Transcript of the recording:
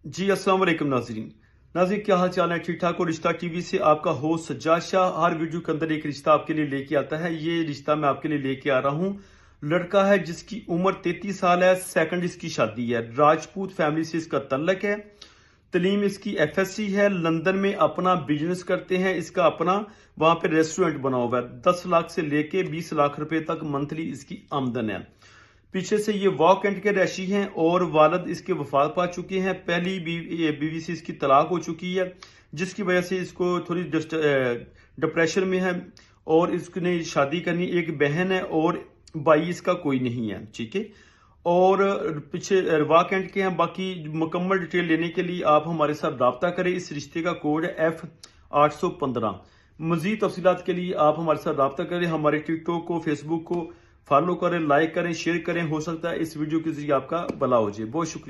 जी अस्सलाम वालेकुम नाज़रीन। नाज़रीन क्या हाल चाल है? ठीक ठाक हो? रिश्ता टीवी से आपका होस्ट सज्जाद शाह हर वीडियो के अंदर एक रिश्ता आपके लिए लेके आता है। ये रिश्ता मैं आपके लिए लेके आ रहा हूँ। लड़का है जिसकी उम्र 33 साल है, सेकंड इसकी शादी है, राजपूत फैमिली से इसका तल्लक है। तलीम इसकी एफएससी है, लंदन में अपना बिजनेस करते हैं, इसका अपना वहां पे रेस्टोरेंट बना हुआ है। 10 लाख से लेके 20 लाख रुपए तक मंथली इसकी आमदन है। पीछे से ये वॉक एंड के रैशी हैं और वालिद इसके वफात पा चुके हैं। पहली बीवी से इसकी तलाक हो चुकी है, जिसकी वजह से इसको थोड़ी डिप्रेशन में है और इसने शादी करनी। एक बहन है और भाई इसका कोई नहीं है, ठीक है। और पीछे वॉक एंड के हैं। बाकी मुकम्मल डिटेल लेने के लिए आप हमारे साथ रब्ता करें। इस रिश्ते का कोड है F815। मजीद तफसीलात के लिए आप हमारे साथ रब्ता करें। हमारे टिकटॉक को, फेसबुक को फॉलो करें, लाइक करें, शेयर करें। हो सकता है इस वीडियो के जरिए आपका भला हो जाए। बहुत शुक्रिया।